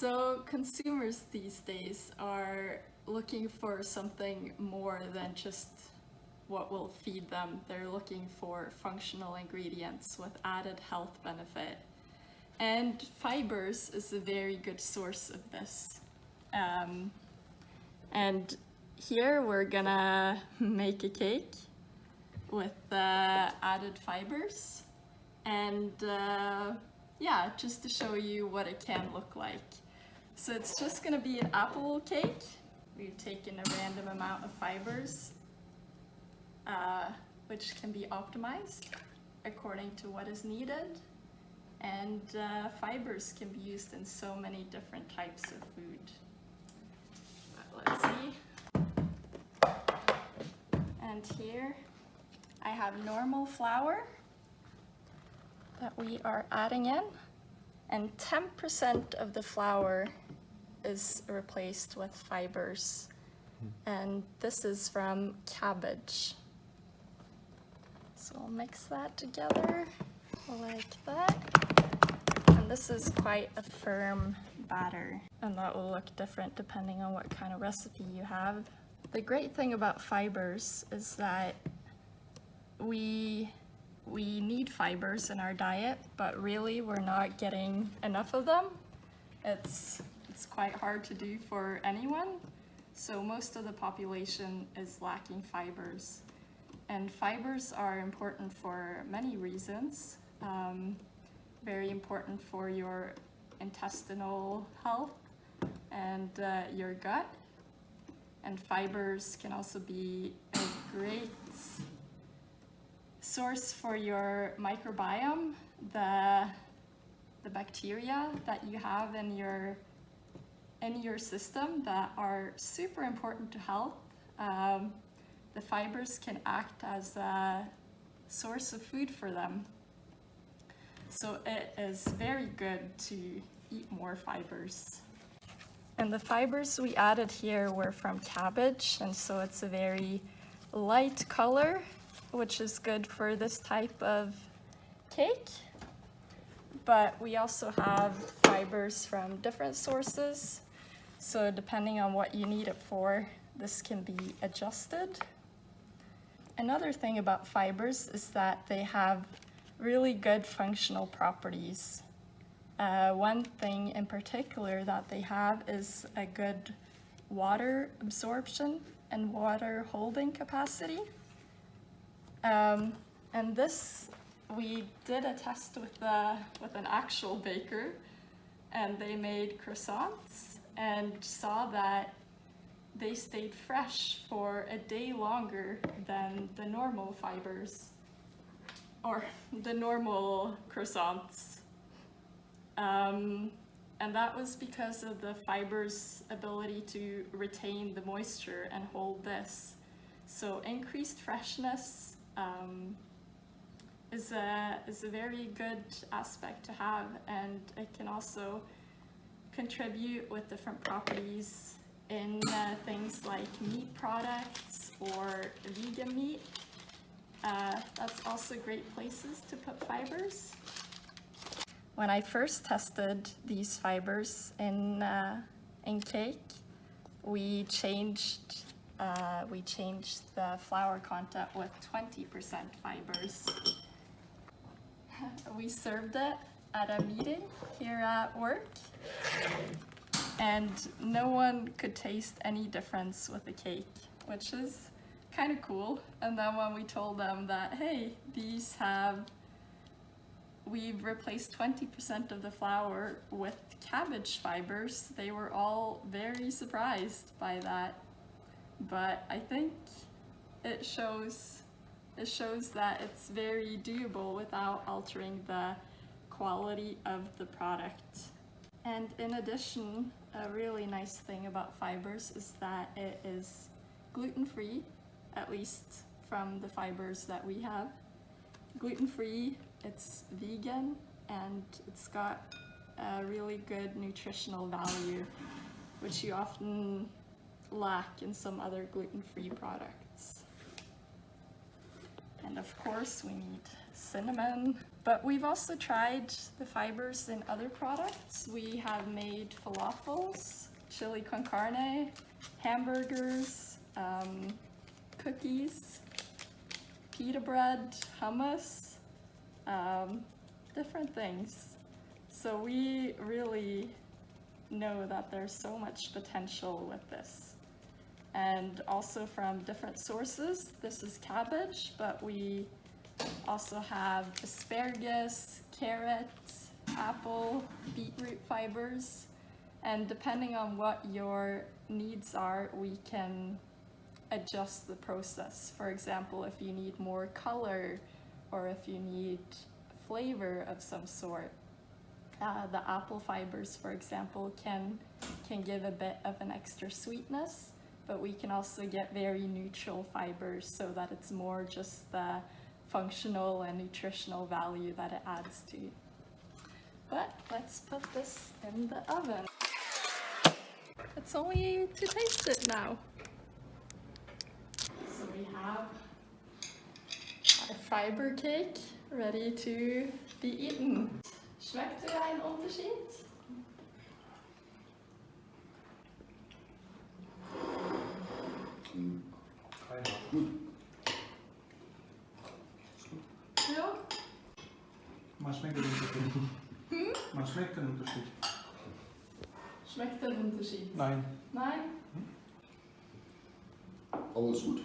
So consumers these days are looking for something more than just what will feed them. They're looking for functional ingredients with added health benefit. And fibers is a very good source of this. And here we're gonna make a cake with added fibers. And yeah, just to show you what it can look like. So it's just gonna be an apple cake. We've taken a random amount of fibers, which can be optimized according to what is needed. And fibers can be used in so many different types of food. Let's see. And here I have normal flour that we are adding in, and 10% of the flour is replaced with fibers, and this is from cabbage. So I'll mix that together like that, and this is quite a firm batter, and that will look different depending on what kind of recipe you have. The great thing about fibers is that we need fibers in our diet, but really we're not getting enough of them. It's quite hard to do for anyone, so most of the population is lacking fibers. And fibers are important for many reasons. Very important for your intestinal health and your gut. And fibers can also be a great source for your microbiome, the bacteria that you have in your system that are super important to health. The fibers can act as a source of food for them. So it is very good to eat more fibers. And the fibers we added here were from cabbage, and so it's a very light color, which is good for this type of cake. But we also have fibers from different sources, so depending on what you need it for, this can be adjusted. Another thing about fibers is that they have really good functional properties. One thing in particular that they have is a good water absorption and water holding capacity. And this, we did a test with an actual baker, and they made croissants and saw that they stayed fresh for a day longer than the normal fibers, or the normal croissants. And that was because of the fiber's ability to retain the moisture and hold this. So increased freshness is a very good aspect to have, and it can also contribute with different properties in things like meat products or vegan meat. That's also great places to put fibers. When I first tested these fibers in cake, we changed the flour content with 20% fibers. We served it at a meeting here at work, and no one could taste any difference with the cake, which is kind of cool. And then when we told them that, hey, we've replaced 20% of the flour with cabbage fibers, they were all very surprised by that. But I think it shows that it's very doable without altering the quality of the product. And in addition, a really nice thing about fibers is that it is gluten-free, at least from the fibers that we have. Gluten-free, it's vegan, and it's got a really good nutritional value, which you often lack in some other gluten-free products. And of course we need cinnamon. But we've also tried the fibers in other products. We have made falafels, chili con carne, hamburgers, cookies, pita bread, hummus, different things. So we really know that there's so much potential with this. And also from different sources. This is cabbage, but we also have asparagus, carrots, apple, beetroot fibers. And depending on what your needs are, we can adjust the process. For example, if you need more color or if you need flavor of some sort. The apple fibers, for example, can give a bit of an extra sweetness, but we can also get very neutral fibers so that it's more just the functional and nutritional value that it adds to. But let's put this in the oven. It's only to taste it now. So we have our fiber cake ready to be eaten. Schmeckt dir ein Unterschied? Gut. Ja? Man schmeckt den Unterschied. Man schmeckt den Unterschied. Schmeckt der Unterschied? Nein. Nein? Aber ist gut.